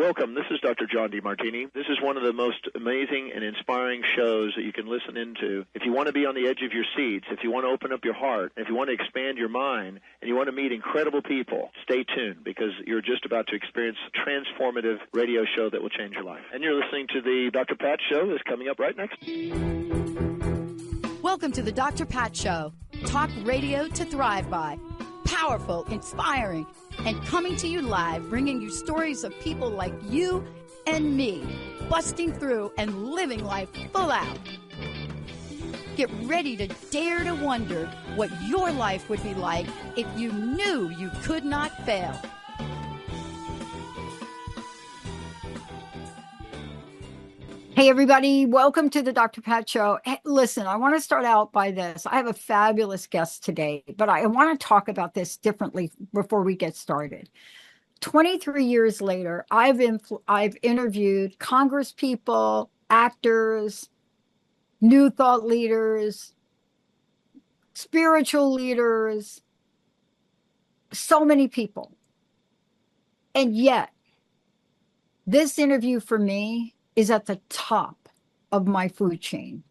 Welcome. This is Dr. John DeMartini. This is one of the most amazing and inspiring shows that you can listen into. If you want to be on the edge of your seats, if you want to open up your heart, if you want to expand your mind, and you want to meet incredible people, stay tuned because you're just about to experience a transformative radio show that will change your life. And you're listening to the Dr. Pat Show that's coming up right next. Welcome to the Dr. Pat Show. Talk radio to thrive by. Powerful, inspiring, and coming to you live, bringing you stories of people like you and me, busting through and living life full out. Get ready to dare to wonder what your life would be like if you knew you could not fail. Hey, everybody. Welcome to the Dr. Pat Show. Hey, listen, I want to start out by this. I have a fabulous guest today, but I want to talk about this differently before we get started. 23 years later, I've interviewed Congress people, actors, new thought leaders, spiritual leaders, so many people. And yet, this interview for me is at the top of my food chain,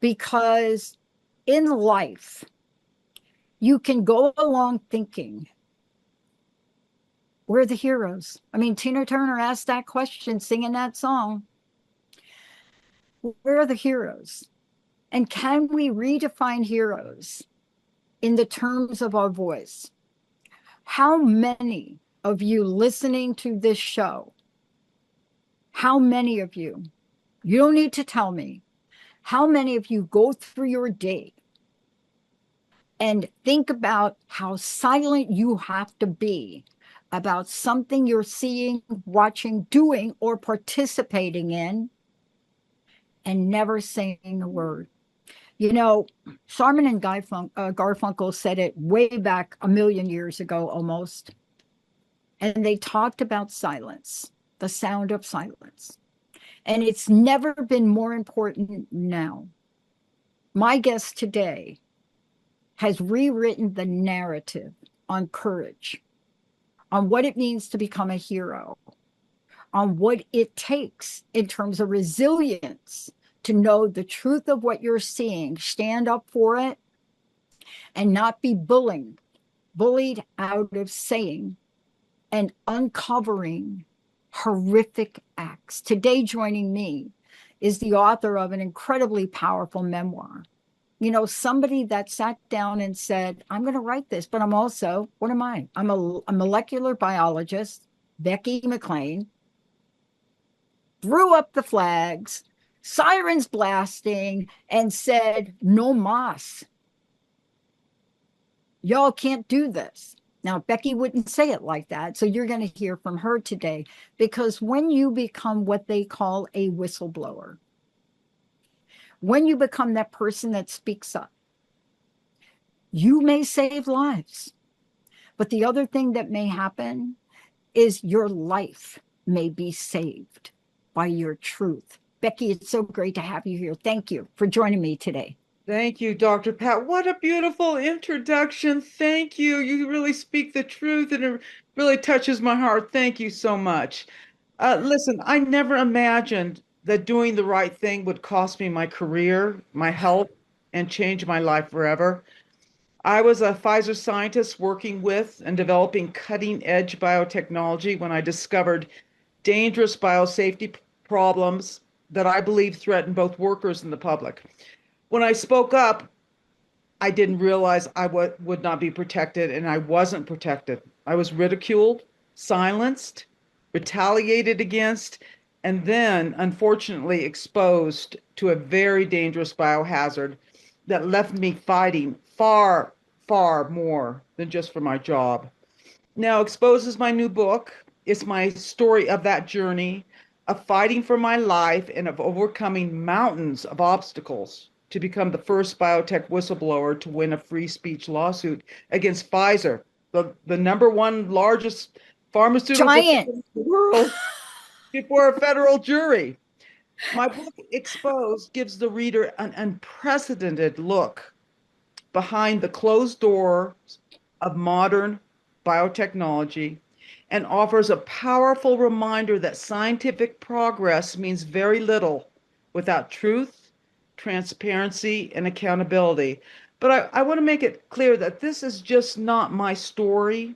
because in life, you can go along thinking, we're the heroes. I mean, Tina Turner asked that question, singing that song. We're the heroes. And can we redefine heroes in the terms of our voice? How many of you listening to this show, how many of you don't need to tell me, how many of you go through your day and think about how silent you have to be about something you're seeing, watching, doing, or participating in, and never saying a word? You know, Simon and Garfunkel said it way back 1,000,000 years ago almost, and they talked about silence. The sound of silence. And it's never been more important now. My guest today has rewritten the narrative on courage, on what it means to become a hero, on what it takes in terms of resilience to know the truth of what you're seeing, stand up for it, and not be bullied out of saying and uncovering horrific acts. Today, joining me is the author of an incredibly powerful memoir. You know, somebody that sat down and said, I'm going to write this, but I'm also, what am I? I'm a molecular biologist, Becky McClain, threw up the flags, sirens blasting, and said, no mas. Y'all can't do this. Now, Becky wouldn't say it like that, so you're going to hear from her today, because when you become what they call a whistleblower, when you become that person that speaks up, you may save lives. But the other thing that may happen is your life may be saved by your truth. Becky, it's so great to have you here. Thank you for joining me today. Thank you, Dr. Pat. What a beautiful introduction. Thank you. You really speak the truth, and it really touches my heart. Thank you so much. Listen, I never imagined that doing the right thing would cost me my career, my health, and change my life forever. I was a Pfizer scientist working with and developing cutting-edge biotechnology when I discovered dangerous biosafety problems that I believe threaten both workers and the public. When I spoke up, I didn't realize I would not be protected, and I wasn't protected. I was ridiculed, silenced, retaliated against, and then, unfortunately, exposed to a very dangerous biohazard that left me fighting far, far more than just for my job. Now, Exposed is my new book. It's my story of that journey, of fighting for my life and of overcoming mountains of obstacles to become the first biotech whistleblower to win a free speech lawsuit against Pfizer, the number one largest pharmaceutical Giant in the world, before a federal jury. My book, Exposed, gives the reader an unprecedented look behind the closed doors of modern biotechnology and offers a powerful reminder that scientific progress means very little without truth, transparency, and accountability. But I want to make it clear that this is just not my story.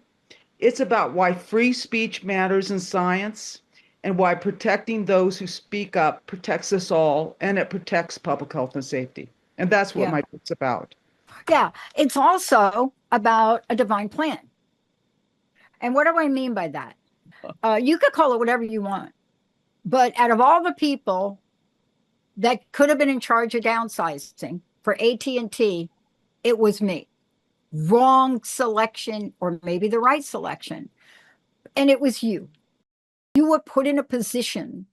It's about why free speech matters in science and why protecting those who speak up protects us all, and it protects public health and safety. And that's what Yeah. my book's about. Yeah. It's also about a divine plan. And what do I mean by that? You could call it whatever you want. But out of all the people that could have been in charge of downsizing for AT&T, it was me. Wrong selection, or maybe the right selection. And it was you. You were put in a position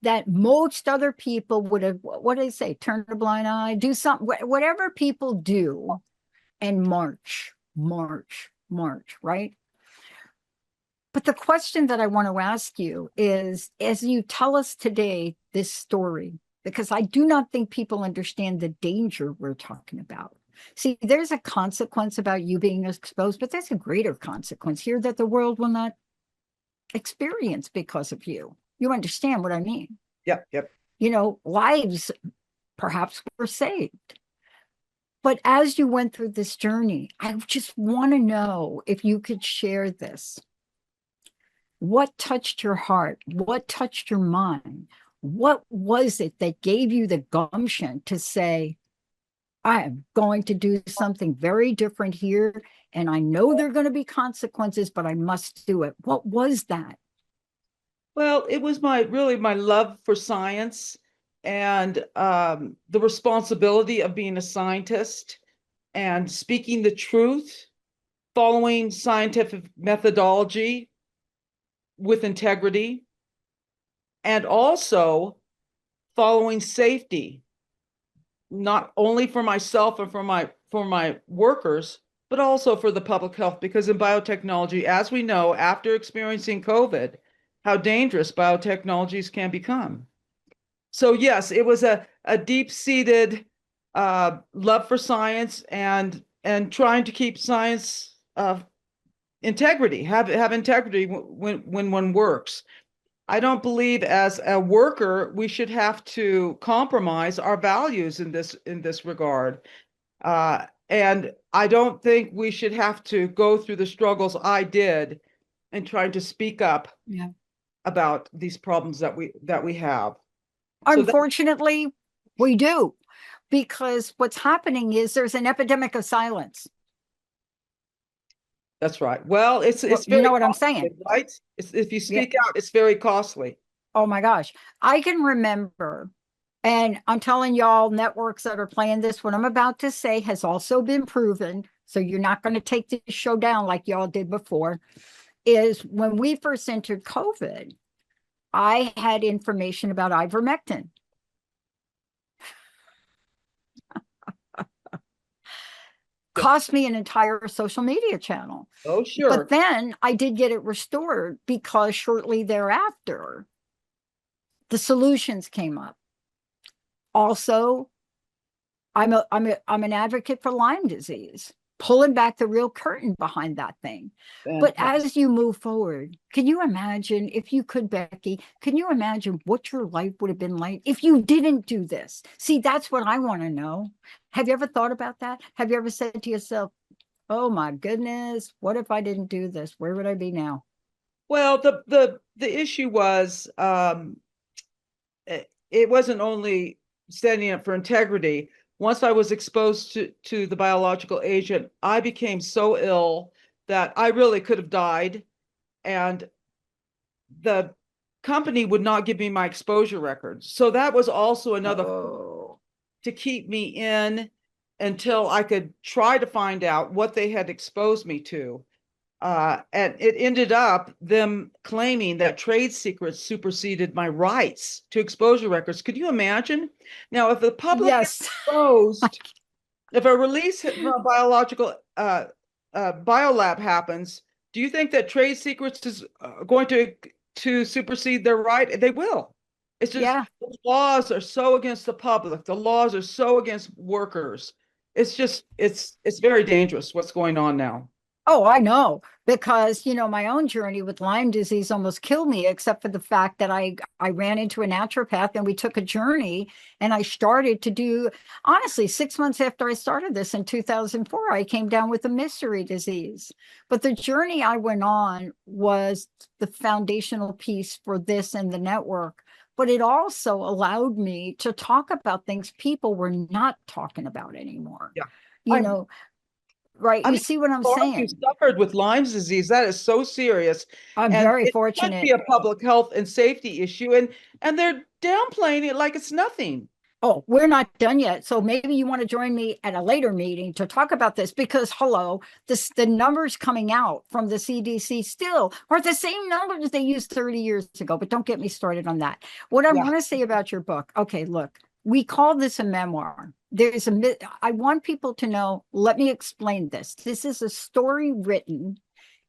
that most other people would have, what do they say, turn a blind eye, do something, whatever people do, and march, right? But the question that I want to ask you is, as you tell us today this story, because I do not think people understand the danger we're talking about. See, there's a consequence about you being exposed, but there's a greater consequence here that the world will not experience because of you. You understand what I mean? Yep. You know, lives perhaps were saved. But as you went through this journey, I just want to know if you could share this. What touched your heart? What touched your mind? What was it that gave you the gumption to say, I am going to do something very different here, and I know there are going to be consequences, but I must do it? What was that? Well, it was my love for science and the responsibility of being a scientist and speaking the truth, following scientific methodology with integrity, and also following safety, not only for myself and for my workers, but also for the public health. Because in biotechnology, as we know, after experiencing COVID, how dangerous biotechnologies can become. So yes, it was a deep-seated love for science and trying to keep science integrity, have integrity when one works. I don't believe as a worker we should have to compromise our values in this regard. And I don't think we should have to go through the struggles I did in trying to speak up about these problems that we have. Unfortunately, we do, because what's happening is there's an epidemic of silence. That's right. Well, it's You very know what I'm costly, saying, right? If you speak out, it's very costly. Oh my gosh. I can remember, and I'm telling y'all, networks that are playing this, what I'm about to say has also been proven. So you're not going to take this show down like y'all did before. Is when we first entered COVID, I had information about ivermectin. Cost me an entire social media channel. Oh, sure. But then I did get it restored because shortly thereafter, the solutions came up. Also, I'm an advocate for Lyme disease, pulling back the real curtain behind that thing. But as you move forward, can you imagine, if you could, Becky, can you imagine what your life would have been like if you didn't do this? See, that's what I want to know. Have you ever thought about that? Have you ever said to yourself, oh my goodness, what if I didn't do this? Where would I be now? Well, the issue was it wasn't only standing up for integrity. Once I was exposed to the biological agent, I became so ill that I really could have died. And the company would not give me my exposure records. So that was also another to keep me in until I could try to find out what they had exposed me to. And it ended up them claiming that trade secrets superseded my rights to exposure records. Could you imagine? Now, if the public is exposed, if a release from a biological biolab happens, do you think that trade secrets is going to supersede their right? They will. It's just the laws are so against the public. The laws are so against workers. It's just it's very dangerous what's going on now. Oh, I know, because my own journey with Lyme disease almost killed me, except for the fact that I ran into a naturopath and we took a journey, and I started to do, honestly, 6 months after I started this in 2004, I came down with a mystery disease. But the journey I went on was the foundational piece for this and the network. But it also allowed me to talk about things people were not talking about anymore. Yeah. You I'm know, right? I You mean, see what I'm sorry you saying? suffered with Lyme's disease. That is so serious. I'm And very it should be fortunate. a public health and safety issue. And they're downplaying it like it's nothing. Oh, we're not done yet. So maybe you want to join me at a later meeting to talk about this, because hello, the numbers coming out from the CDC still are the same numbers they used 30 years ago. But don't get me started on that. What I Yeah. want to say about your book, okay, look, we call this a memoir. I want people to know, let me explain this. This is a story written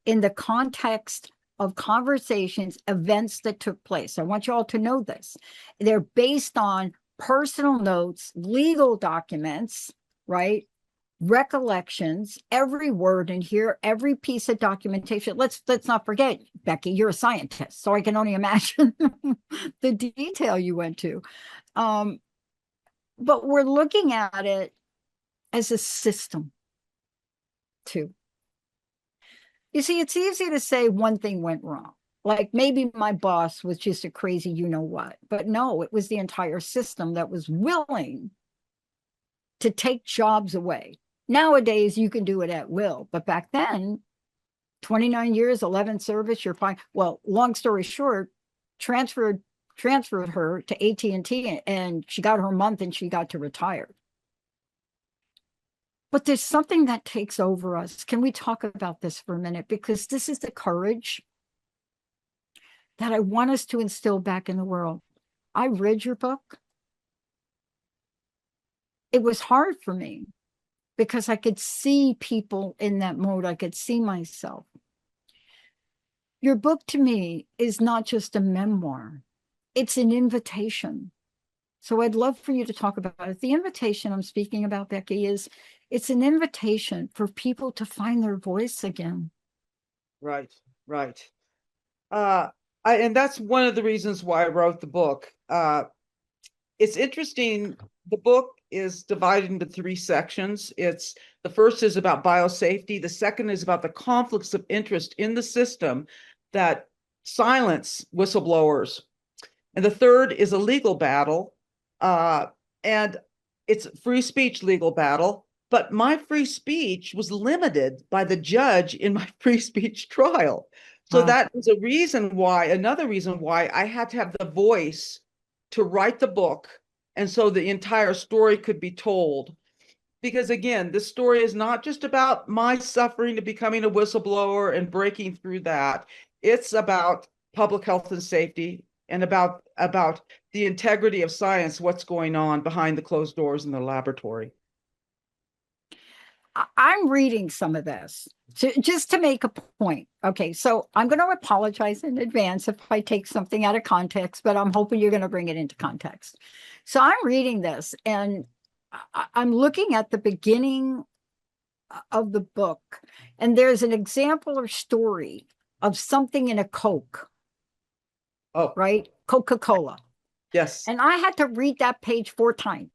in the context of conversations, events that took place. I want you all to know this. They're based on personal notes, legal documents, right? Recollections, every word in here, every piece of documentation. Let's not forget, Becky, you're a scientist, so I can only imagine the detail you went to. But we're looking at it as a system too. You see, it's easy to say one thing went wrong. Like maybe my boss was just a crazy you know what. But no, it was the entire system that was willing to take jobs away. Nowadays, you can do it at will. But back then, 29 years, 11 service, you're fine. Well, long story short, transferred her to AT&T, and she got her month and she got to retire. But there's something that takes over us. Can we talk about this for a minute? Because this is the courage that I want us to instill back in the world. I read your book. It was hard for me because I could see people in that mode. I could see myself. Your book to me is not just a memoir. It's an invitation. So I'd love for you to talk about it. The invitation I'm speaking about, Becky, it's an invitation for people to find their voice again. Right, right. And that's one of the reasons why I wrote the book. It's interesting. The book is divided into 3 sections. The first is about biosafety. The second is about the conflicts of interest in the system that silence whistleblowers. And the third is a legal battle. And it's free speech legal battle. But my free speech was limited by the judge in my free speech trial. So that is another reason why I had to have the voice to write the book, and so the entire story could be told. Because again, this story is not just about my suffering to becoming a whistleblower and breaking through that. It's about public health and safety, and about the integrity of science, what's going on behind the closed doors in the laboratory. I'm reading some of this just to make a point. Okay, so I'm going to apologize in advance if I take something out of context, but I'm hoping you're going to bring it into context. So I'm reading this, and I'm looking at the beginning of the book, and there's an example or story of something in a Coke. Oh, right? Coca-Cola. yes. And I had to read that page 4 times.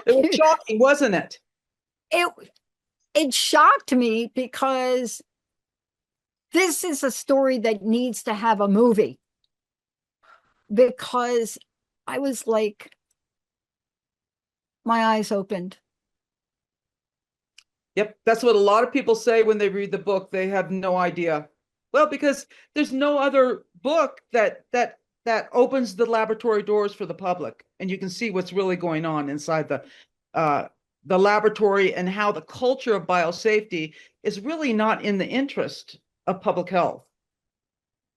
It was shocking, wasn't it? It shocked me because this is a story that needs to have a movie. Because I was like, my eyes opened. Yep, that's what a lot of people say when they read the book. They have no idea. Well, because there's no other book that opens the laboratory doors for the public, and you can see what's really going on inside the laboratory, and how the culture of biosafety is really not in the interest of public health.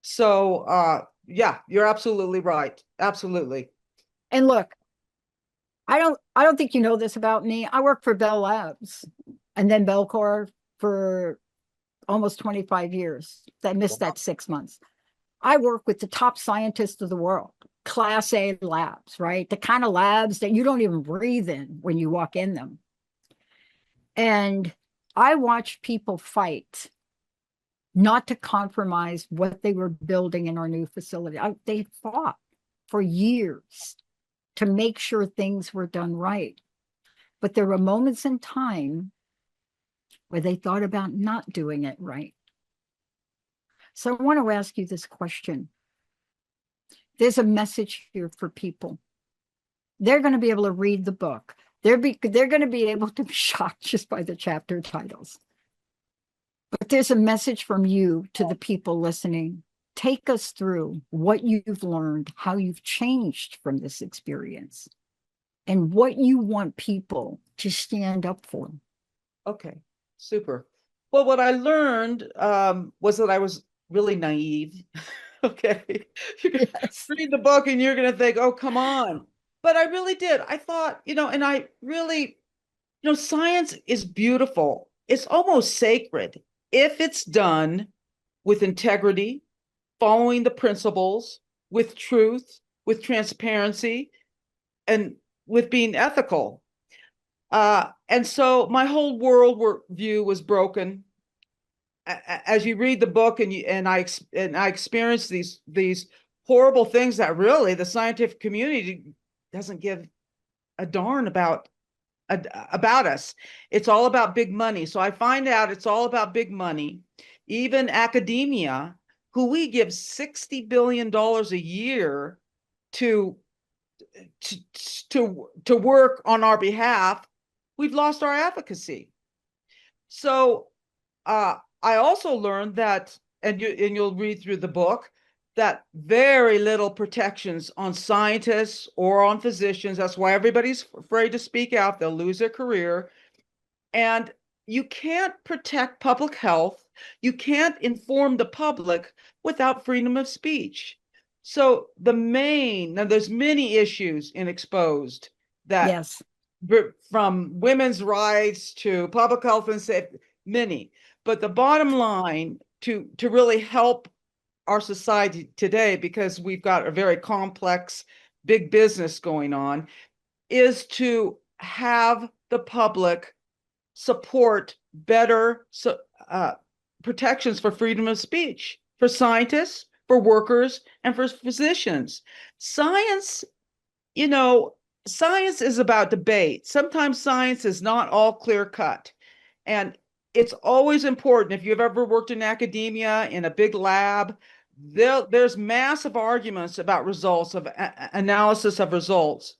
So, yeah, you're absolutely right. Absolutely. And look, I don't think you know this about me. I work for Bell Labs and then Bellcore for almost 25 years. I missed that 6 months. I work with the top scientists of the world, Class A labs, right? The kind of labs that you don't even breathe in when you walk in them. And I watched people fight not to compromise what they were building in our new facility. They fought for years to make sure things were done right. But there were moments in time where they thought about not doing it right. So I want to ask you this question. There's a message here for people. They're going to be able to read the book. They're going to be able to be shocked just by the chapter titles. But there's a message from you to the people listening. Take us through what you've learned, how you've changed from this experience, and what you want people to stand up for. Okay, super. Well, what I learned was that I was really naive. Okay. You're going to read the book and you're going to think, oh, come on. But I really did. I thought, and I really, science is beautiful. It's almost sacred if it's done with integrity, following the principles, with truth, with transparency, and with being ethical. And so my whole world view was broken. As you read the book and I experienced these horrible things that really the scientific community doesn't give a darn about us. It's all about big money. So I find out it's all about big money. Even academia, who we give $60 billion a year to work on our behalf, we've lost our advocacy. So I also learned that, and you'll read through the book, that very little protections on scientists or on physicians. That's why everybody's afraid to speak out. They'll lose their career. And you can't protect public health. You can't inform the public without freedom of speech. So now there's many issues in Exposed that, yes, from women's rights to public health and safety, many. But the bottom line, to really help our society today, because we've got a very complex big business going on, is to have the public support better protections for freedom of speech, for scientists, for workers, and for physicians. Science is about debate. Sometimes science is not all clear cut. And it's always important, if you've ever worked in academia in a big lab, there's massive arguments about results, of analysis of results.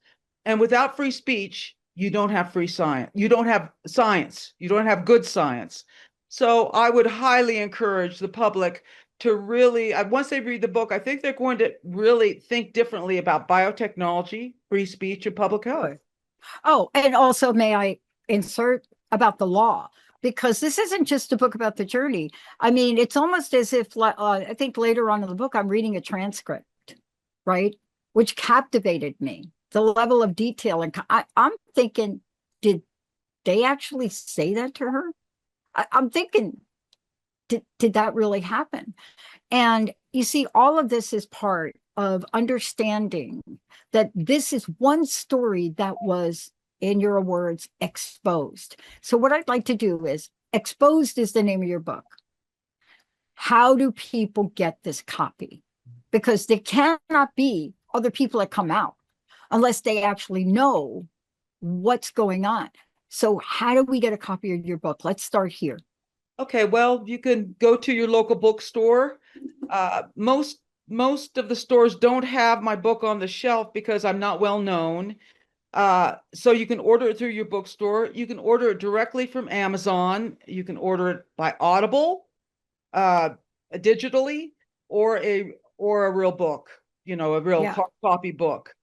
And without free speech, you don't have free science. You don't have science. You don't have good science. So I would highly encourage the public to really, once they read the book, I think they're going to really think differently about biotechnology, free speech, and public health. Oh, and also may I insert about the law? Because this isn't just a book about the journey. I mean, it's almost as if, I think later on in the book, I'm reading a transcript, right? Which captivated me, the level of detail. And I'm thinking, did they actually say that to her? I'm thinking, did that really happen? And you see, all of this is part of understanding that this is one story that was, in your words, exposed. So what I'd like to do is, Exposed is the name of your book. How do people get this copy? Because there cannot be other people that come out unless they actually know what's going on. So how do we get a copy of your book? Let's start here. Okay, well, you can go to your local bookstore. Most of the stores don't have my book on the shelf because I'm not well known. So you can order it through your bookstore. You can order it directly from Amazon. You can order it by Audible, digitally, or a real book, a real hard copy book.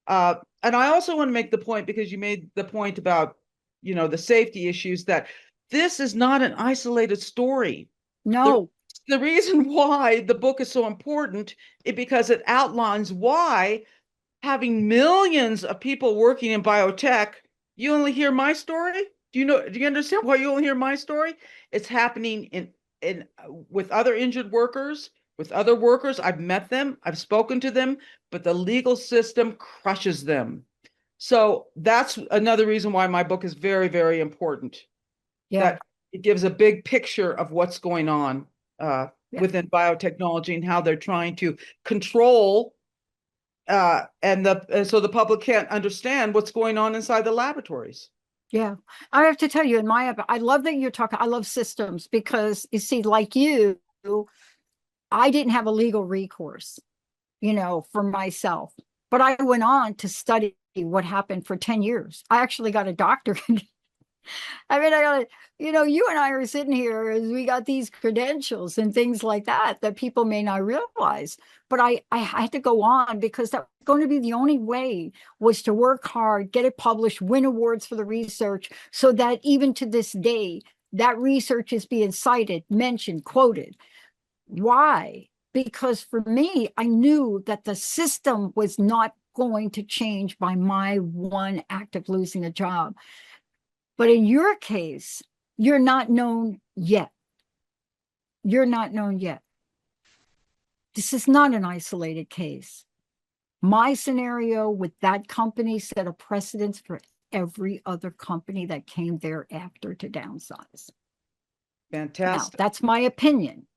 And I also want to make the point, because you made the point about, the safety issues, that this is not an isolated story. No. The reason why the book is so important is because it outlines why, having millions of people working in biotech, you only hear my story. Do you understand why you only hear my story? It's happening in with other injured workers, with other workers. I've met them, I've spoken to them, but the legal system crushes them. So that's another reason why my book is very, very important. Yeah. that it gives a big picture of what's going on Yeah. within biotechnology and how they're trying to control and so the public can't understand what's going on inside the laboratories. Yeah. I have to tell you, I love that you're talking, I love systems because you see, like you, I didn't have a legal recourse, for myself, but I went on to study what happened for 10 years. I actually got a doctorate. I mean, I got you and I are sitting here as we got these credentials and things like that people may not realize. But I had to go on because that was going to be the only way, was to work hard, get it published, win awards for the research, so that even to this day, that research is being cited, mentioned, quoted. Why? Because for me, I knew that the system was not going to change by my one act of losing a job. But in your case, you're not known yet. You're not known yet. This is not an isolated case. My scenario with that company set a precedence for every other company that came thereafter to downsize. Now, Fantastic. that's my opinion.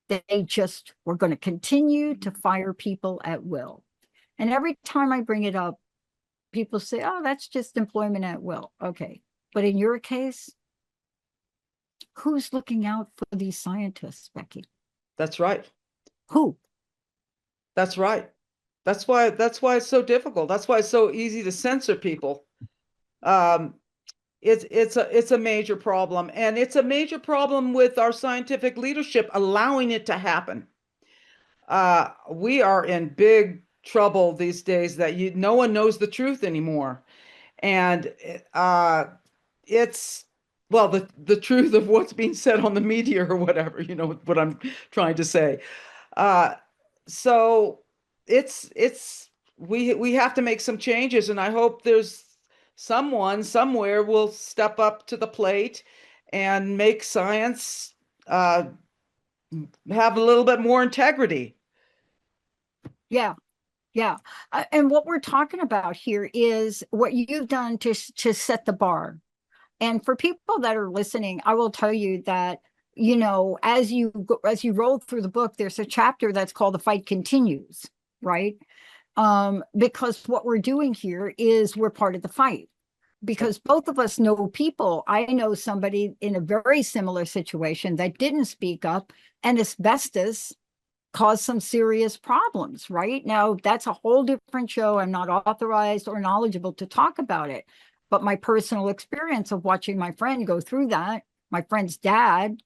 They just were going to continue to fire people at will. And every time I bring it up, people say, oh, that's just employment at will. Okay. But in your case, who's looking out for these scientists, Becky? That's right. Who? That's right. That's why it's so difficult. That's why it's so easy to censor people. Um, it's a major problem, and it's a major problem with our scientific leadership allowing it to happen. We are in big trouble these days that no one knows the truth anymore, and it's well the truth of what's being said on the media or whatever. You know what I'm trying to say. Uh, so it's we have to make some changes, and I hope there's someone somewhere will step up to the plate and make science have a little bit more integrity. Yeah. Yeah. And what we're talking about here is what you've done to set the bar. And for people that are listening, I will tell you that, as you roll through the book, there's a chapter that's called The Fight Continues, right? Because what we're doing here is we're part of the fight. Because both of us know people. I know somebody in a very similar situation that didn't speak up, and asbestos caused some serious problems, right? Now, that's a whole different show. I'm not authorized or knowledgeable to talk about it. But my personal experience of watching my friend go through that, my friend's dad,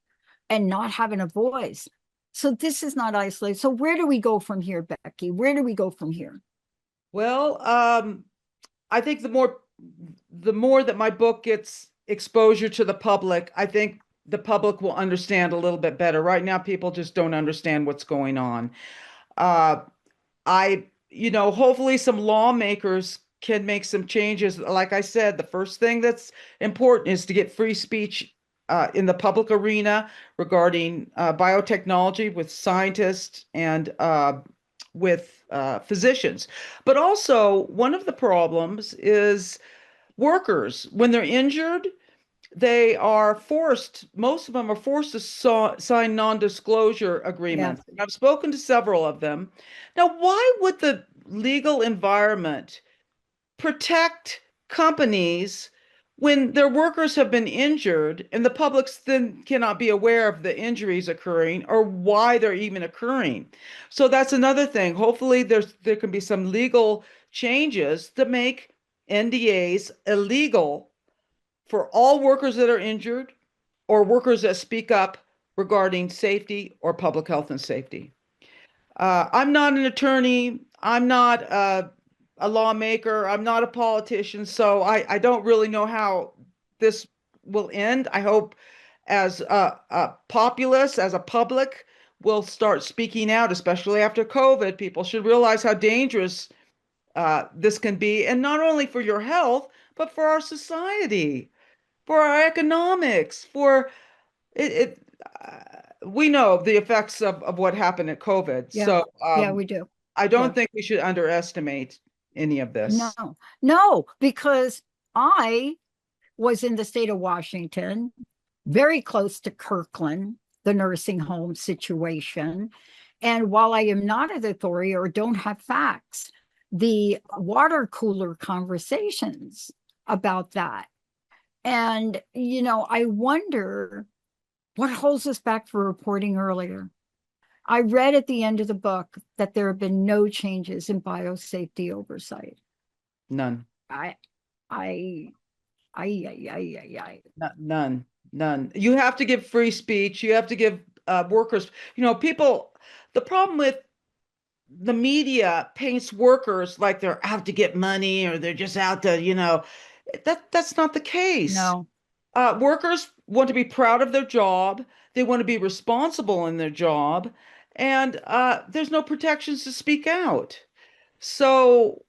and not having a voice. So this is not isolated. So where do we go from here, Becky? Where do we go from here? Well, I think the more that my book gets exposure to the public, I think the public will understand a little bit better. Right now, people just don't understand what's going on. Uh, hopefully some lawmakers can make some changes. Like I said, the first thing that's important is to get free speech in the public arena regarding biotechnology with scientists and with physicians. But also, one of the problems is workers, when they're injured, most of them are forced to sign non-disclosure Yeah. agreements. And I've spoken to several of them. Now, why would the legal environment protect companies when their workers have been injured and the public then cannot be aware of the injuries occurring or why they're even occurring? So that's another thing. Hopefully there can be some legal changes to make NDAs illegal for all workers that are injured or workers that speak up regarding safety or public health and safety. I'm not an attorney. I'm not a lawmaker. I'm not a politician. So I don't really know how this will end. I hope as a populace, as a public, will start speaking out, especially after COVID. People should realize how dangerous this can be, and not only for your health, but for our society, for our economics, for it. We know the effects of what happened at COVID. Yeah. So Yeah, we do. I Yeah. don't think we should underestimate any of No, this. no, because I was in the state of Washington, very close to Kirkland, the nursing home situation. And while I am not an authority or don't have facts, the water cooler conversations about that. And, I wonder what holds us back for reporting earlier. I read at the end of the book that there have been no changes in biosafety oversight. None. I, I, None. You have to give free speech. You have to give workers, people, the problem with the media paints workers like they're out to get money or they're just out to, that's not the case. No. Workers want to be proud of their job. They want to be responsible in their job. And there's no protections to speak out. So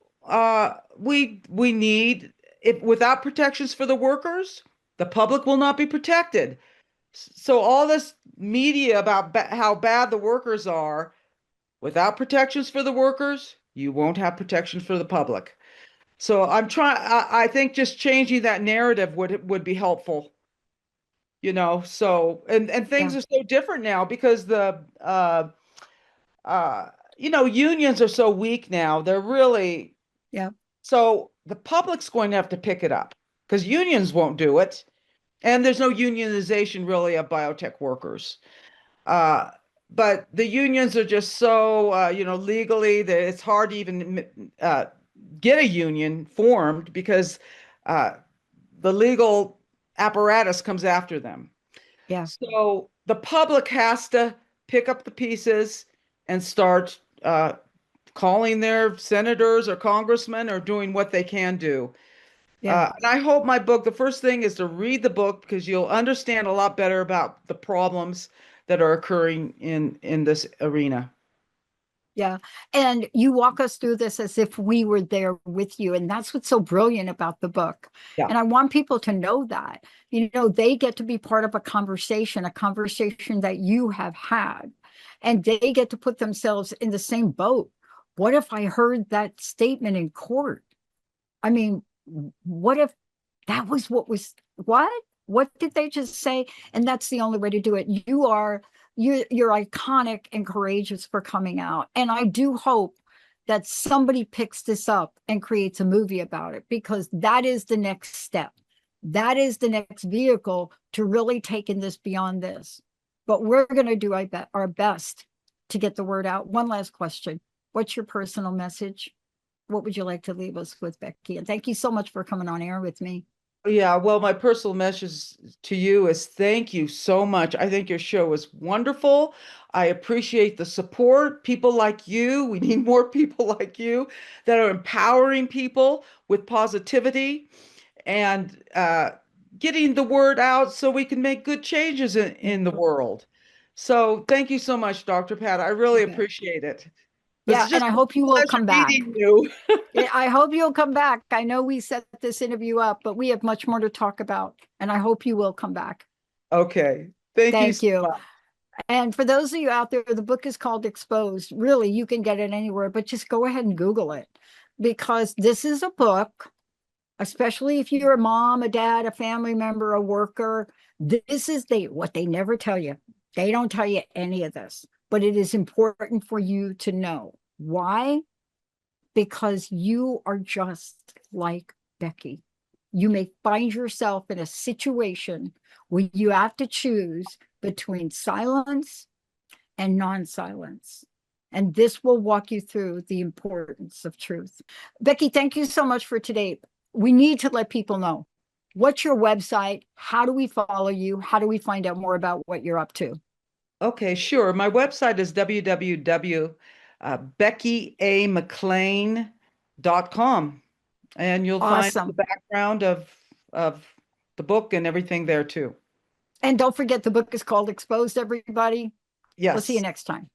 we need, if without protections for the workers, the public will not be protected. So all this media about how bad the workers are, without protections for the workers, you won't have protections for the public. So I think just changing that narrative would be helpful. So and things are so different now because the unions are so weak now. They're really So the public's going to have to pick it up because unions won't do it. And there's no unionization really of biotech workers. But the unions are just so, legally that it's hard to even get a union formed because the legal apparatus comes after them. Yeah. So the public has to pick up the pieces and start calling their senators or congressmen or doing what they can do. Yeah. And I hope my book, the first thing is to read the book because you'll understand a lot better about the problems that are occurring in this arena. Yeah. And you walk us through this as if we were there with you. And that's what's so brilliant about the book. Yeah. And I want people to know that, they get to be part of a conversation that you have had, and they get to put themselves in the same boat. What if I heard that statement in court? I mean, what if that was what did they just say? And that's the only way to do it. You're iconic and courageous for coming out. And I do hope that somebody picks this up and creates a movie about it, because that is the next step. That is the next vehicle to really taking this beyond this. But we're going to do our best to get the word out. One last question. What's your personal message? What would you like to leave us with, Becky? And thank you so much for coming on air with me. Yeah, well, my personal message to you is thank you so much. I think your show is wonderful. I appreciate the support. People like you, we need more people like you that are empowering people with positivity and getting the word out so we can make good changes in the world. So thank you so much, Dr. Pat. I really appreciate it. Yeah, and I hope you will come back. You. I hope you'll come back. I know we set this interview up, but we have much more to talk about, and I hope you will come back. Okay. Thank you. So and for those of you out there, the book is called Exposed. Really, you can get it anywhere, but just go ahead and Google it, because this is a book, especially if you're a mom, a dad, a family member, a worker. This is what they never tell you. They don't tell you any of this, but it is important for you to know. Why? Because you are just like Becky. You may find yourself in a situation where you have to choose between silence and non-silence. And this will walk you through the importance of truth. Becky, thank you so much for today. We need to let people know. What's your website? How do we follow you? How do we find out more about what you're up to? Okay, sure. My website is www.beckymclain.com. And you'll find the background of the book and everything there too. And don't forget, the book is called Exposed, everybody. Yes. We'll see you next time.